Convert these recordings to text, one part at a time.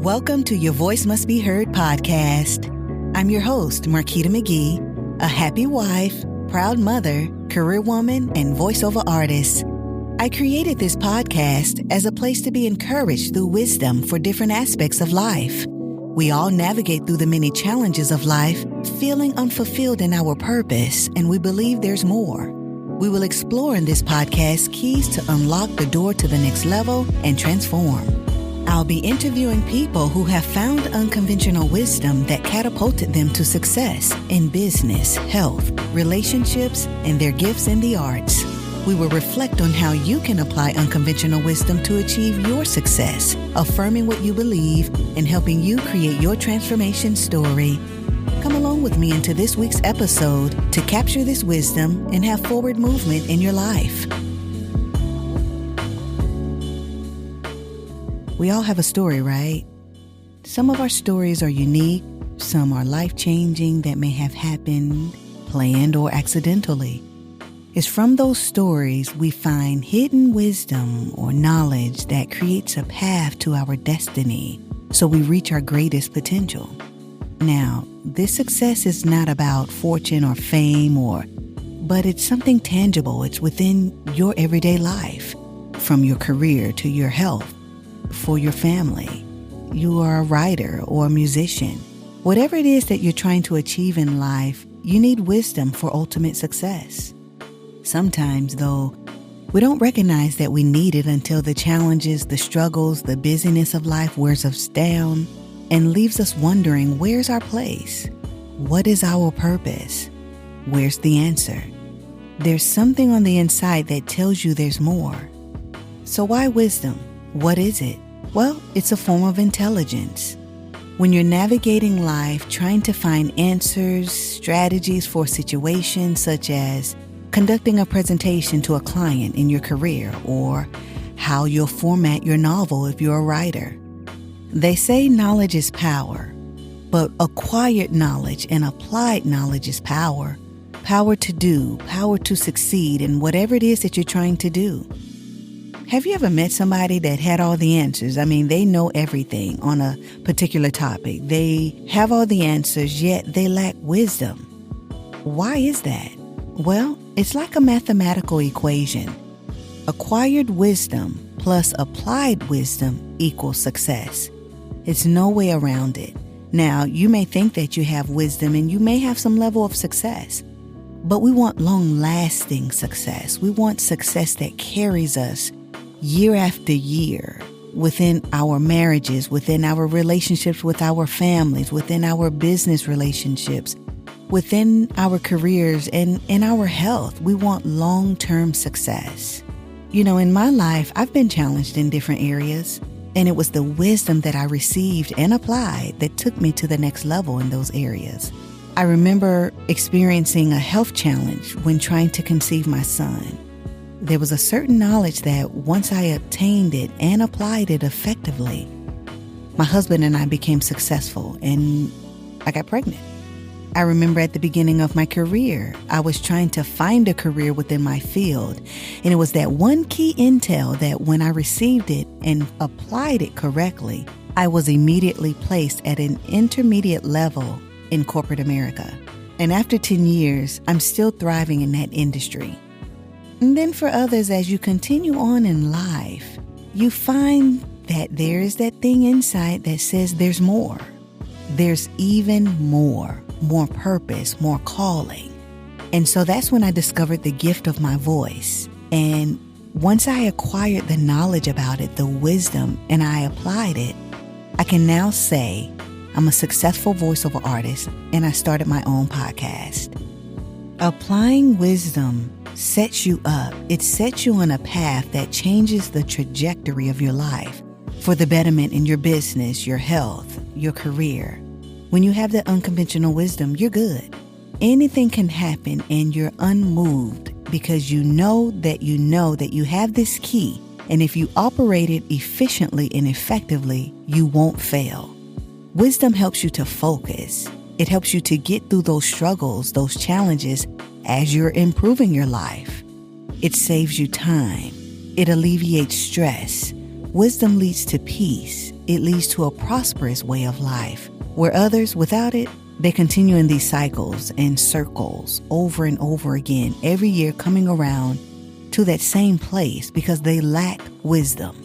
Welcome to Your Voice Must Be Heard podcast. I'm your host, Marquita McGee, a happy wife, proud mother, career woman, and voiceover artist. I created this podcast as a place to be encouraged through wisdom for different aspects of life. We all navigate through the many challenges of life, feeling unfulfilled in our purpose, and we believe there's more. We will explore in this podcast keys to unlock the door to the next level and transform. I'll be interviewing people who have found unconventional wisdom that catapulted them to success in business, health, relationships, and their gifts in the arts. We will reflect on how you can apply unconventional wisdom to achieve your success, affirming what you believe and helping you create your transformation story. Come along with me into this week's episode to capture this wisdom and have forward movement in your life. We all have a story, right? Some of our stories are unique, some are life-changing that may have happened, planned, or accidentally. It's from those stories we find hidden wisdom or knowledge that creates a path to our destiny so we reach our greatest potential. Now, this success is not about fortune or fame but it's something tangible. It's within your everyday life, from your career to your health. For your family, you are a writer or a musician. Whatever it is that you're trying to achieve in life, you need wisdom for ultimate success. Sometimes, though, we don't recognize that we need it until the challenges, the struggles, the busyness of life wears us down and leaves us wondering, where's our place? What is our purpose? Where's the answer? There's something on the inside that tells you there's more. So why wisdom? What is it? Well, it's a form of intelligence. When you're navigating life, trying to find answers, strategies for situations such as conducting a presentation to a client in your career, or how you'll format your novel if you're a writer. They say knowledge is power, but acquired knowledge and applied knowledge is power. Power to do, power to succeed in whatever it is that you're trying to do. Have you ever met somebody that had all the answers? I mean, they know everything on a particular topic. They have all the answers, yet they lack wisdom. Why is that? Well, it's like a mathematical equation. Acquired wisdom plus applied wisdom equals success. It's no way around it. Now, you may think that you have wisdom and you may have some level of success, but we want long-lasting success. We want success that carries us year after year, within our marriages, within our relationships with our families, within our business relationships, within our careers, and in our health. We want long-term success. You know, in my life, I've been challenged in different areas, and it was the wisdom that I received and applied that took me to the next level in those areas. I remember experiencing a health challenge when trying to conceive my son. There was a certain knowledge that once I obtained it and applied it effectively, my husband and I became successful and I got pregnant. I remember at the beginning of my career, I was trying to find a career within my field. And it was that one key intel that when I received it and applied it correctly, I was immediately placed at an intermediate level in corporate America. And after 10 years, I'm still thriving in that industry. And then for others, as you continue on in life, you find that there is that thing inside that says there's more. There's even more purpose, more calling. And so that's when I discovered the gift of my voice. And once I acquired the knowledge about it, the wisdom, and I applied it, I can now say I'm a successful voiceover artist, and I started my own podcast. Applying wisdom sets you up. It sets you on a path that changes the trajectory of your life for the betterment in your business, your health, your career. When you have that unconventional wisdom, you're good. Anything can happen and you're unmoved because you know that you have this key. And if you operate it efficiently and effectively, you won't fail. Wisdom helps you to focus. It helps you to get through those struggles, those challenges as you're improving your life. It saves you time. It alleviates stress. Wisdom leads to peace. It leads to a prosperous way of life, where others, without it, they continue in these cycles and circles over and over again, every year coming around to that same place because they lack wisdom.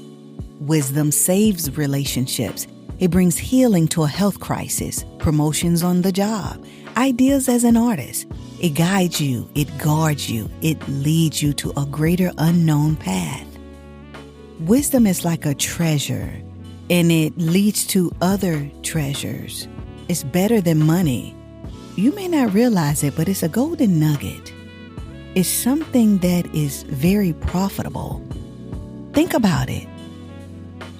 Wisdom saves relationships. It brings healing to a health crisis, promotions on the job, ideas as an artist. It guides you, it guards you, it leads you to a greater unknown path. Wisdom is like a treasure, and it leads to other treasures. It's better than money. You may not realize it, but it's a golden nugget. It's something that is very profitable. Think about it.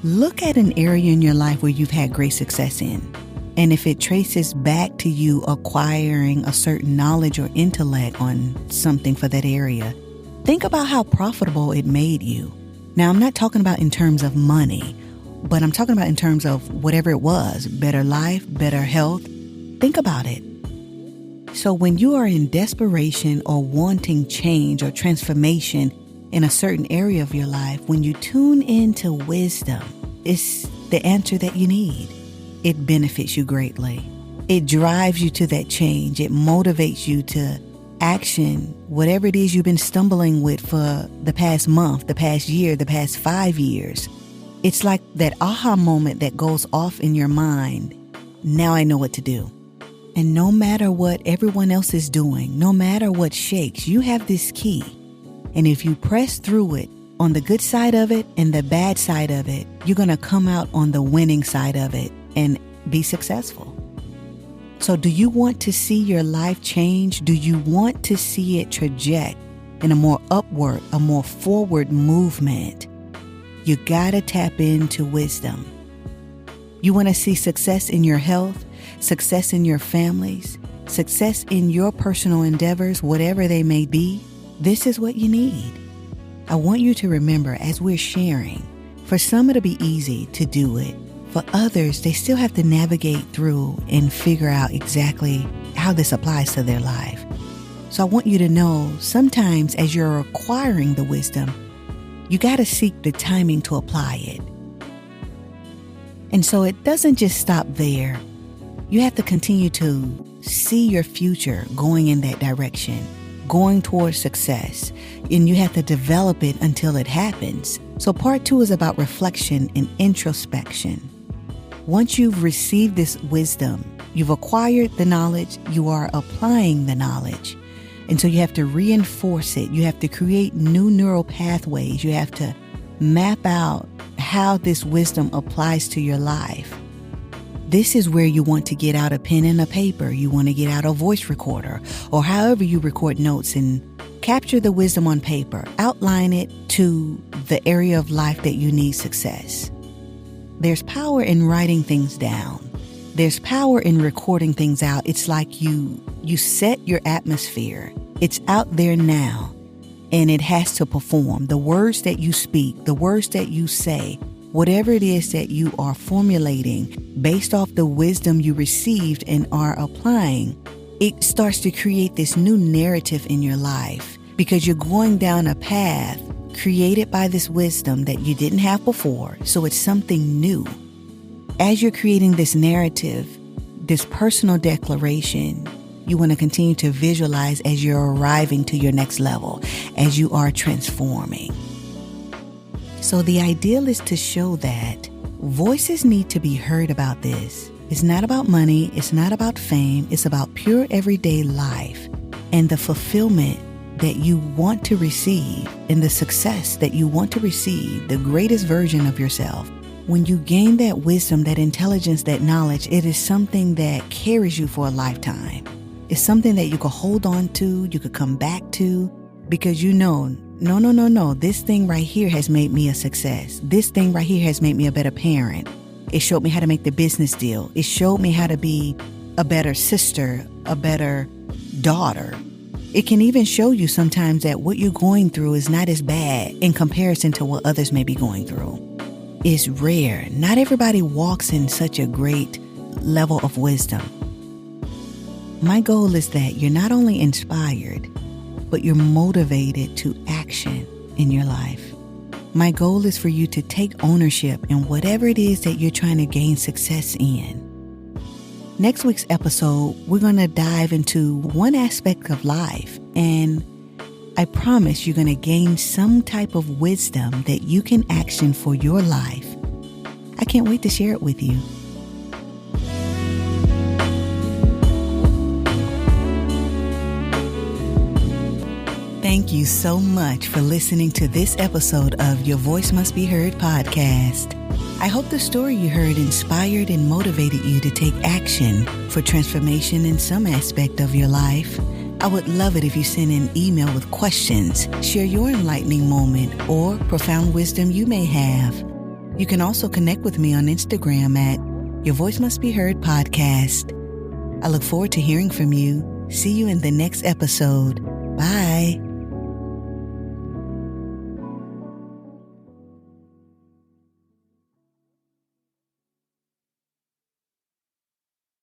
Look at an area in your life where you've had great success in. And if it traces back to you acquiring a certain knowledge or intellect on something for that area, think about how profitable it made you. Now, I'm not talking about in terms of money, but I'm talking about in terms of whatever it was, better life, better health. Think about it. So when you are in desperation or wanting change or transformation in a certain area of your life, when you tune into wisdom, it's the answer that you need. It benefits you greatly. It drives you to that change. It motivates you to action, whatever it is you've been stumbling with for the past month, the past year, the past 5 years. It's like that aha moment that goes off in your mind. Now I know what to do. And no matter what everyone else is doing, no matter what shakes, you have this key. And if you press through it, on the good side of it and the bad side of it, you're going to come out on the winning side of it and be successful. So do you want to see your life change? Do you want to see it traject in a more upward, a more forward movement? You got to tap into wisdom. You want to see success in your health, success in your families, success in your personal endeavors, whatever they may be. This is what you need. I want you to remember, as we're sharing, for some it'll be easy to do it. For others, they still have to navigate through and figure out exactly how this applies to their life. So I want you to know, sometimes as you're acquiring the wisdom, you got to seek the timing to apply it. And so it doesn't just stop there. You have to continue to see your future going in that direction, going towards success, and you have to develop it until it happens. So part 2 is about reflection and introspection. Once you've received this wisdom, you've acquired the knowledge, you are applying the knowledge. And so you have to reinforce it. You have to create new neural pathways. You have to map out how this wisdom applies to your life. This is where you want to get out a pen and a paper. You want to get out a voice recorder or however you record notes and capture the wisdom on paper. Outline it to the area of life that you need success. There's power in writing things down. There's power in recording things out. It's like you set your atmosphere. It's out there now, and it has to perform. The words that you speak, the words that you say, whatever it is that you are formulating based off the wisdom you received and are applying, it starts to create this new narrative in your life because you're going down a path created by this wisdom that you didn't have before. So it's something new. As you're creating this narrative, this personal declaration, you want to continue to visualize as you're arriving to your next level, as you are transforming. So the ideal is to show that voices need to be heard about this. It's not about money. It's not about fame. It's about pure everyday life and the fulfillment that you want to receive and the success that you want to receive, the greatest version of yourself. When you gain that wisdom, that intelligence, that knowledge, it is something that carries you for a lifetime. It's something that you could hold on to, you could come back to, because you know, no, this thing right here has made me a success. This thing right here has made me a better parent. It showed me how to make the business deal. It showed me how to be a better sister, a better daughter. It can even show you sometimes that what you're going through is not as bad in comparison to what others may be going through. It's rare. Not everybody walks in such a great level of wisdom. My goal is that you're not only inspired, but you're motivated to action in your life. My goal is for you to take ownership in whatever it is that you're trying to gain success in. Next week's episode, we're going to dive into one aspect of life, and I promise you're going to gain some type of wisdom that you can action for your life. I can't wait to share it with you. Thank you so much for listening to this episode of Your Voice Must Be Heard podcast. I hope the story you heard inspired and motivated you to take action for transformation in some aspect of your life. I would love it if you send an email with questions, share your enlightening moment, or profound wisdom you may have. You can also connect with me on Instagram at Your Voice Must Be Heard podcast. I look forward to hearing from you. See you in the next episode. Bye.